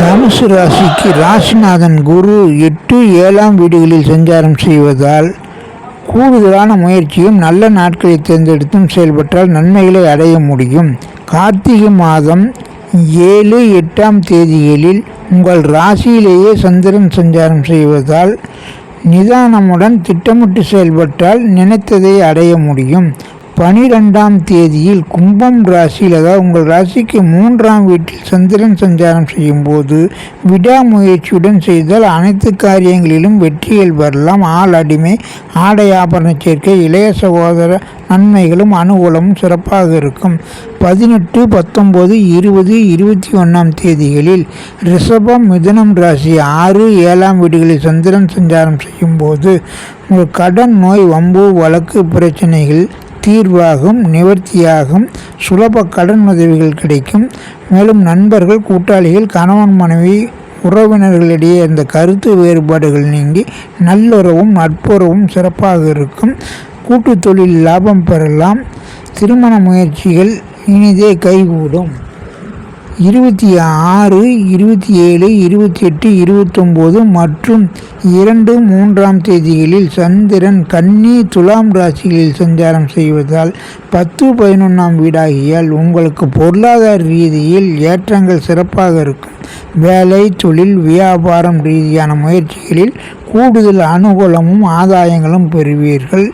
தனுசு ராசிக்கு ராசிநாதன் குரு 8, 7ஆம் வீடுகளில் சஞ்சாரம் செய்வதால் கூடுதலான முயற்சியும் நல்ல நாட்களை தேர்ந்தெடுத்தும் செயல்பட்டால் நன்மைகளை அடைய முடியும். கார்த்திகை மாதம் 7, 8ஆம் தேதிகளில் உங்கள் ராசியிலேயே சந்திரன் சஞ்சாரம் செய்வதால் நிதானமுடன் திட்டமிட்டு செயல்பட்டால் நினைத்ததை அடைய முடியும். 12ஆம் தேதியில் கும்பம் ராசியில், அதாவது உங்கள் ராசிக்கு 3ஆம் வீட்டில் சந்திரன் சஞ்சாரம் செய்யும் போது விடாமுயற்சியுடன் செய்தால் அனைத்து காரியங்களிலும் வெற்றிகள் பெறலாம். ஆள் அடிமை, ஆடை ஆபரண சேர்க்கை, இளைய சகோதர நன்மைகளும் அனுகூலமும் சிறப்பாக இருக்கும். 18, 19, 20, 21ஆம் தேதிகளில் ரிஷபம், மிதுனம் ராசி 6, 7ஆம் வீடுகளில் சந்திரன் சஞ்சாரம் செய்யும் போது உங்கள் கடன், நோய், வம்பு, வழக்கு பிரச்சனைகள் தீர்வாகும், நிவர்த்தியாகும். சுலப கடன் உதவிகள் கிடைக்கும். மேலும் நண்பர்கள், கூட்டாளிகள், கணவன் மனைவி உறவினர்களிடையே இருந்த கருத்து வேறுபாடுகள் நீங்கி நல்லுறவும் நட்புறவும் சிறப்பாக இருக்கும். கூட்டு தொழில் லாபம் பெறலாம். திருமண முயற்சிகள் இனிதே கைகூடும். 26, 27, 28, 29 மற்றும் 2, 3ஆம் தேதிகளில் சந்திரன் கன்னி, துலாம் ராசிகளில் சஞ்சாரம் செய்வதால் 10, 11ஆம் வீடாகியால் உங்களுக்கு பொருளாதார ரீதியில் ஏற்றங்கள் சிறப்பாக இருக்கும். வேலை, தொழில், வியாபாரம் ரீதியான முயற்சிகளில் கூடுதல் அனுகூலமும் ஆதாயங்களும் பெறுவீர்கள்.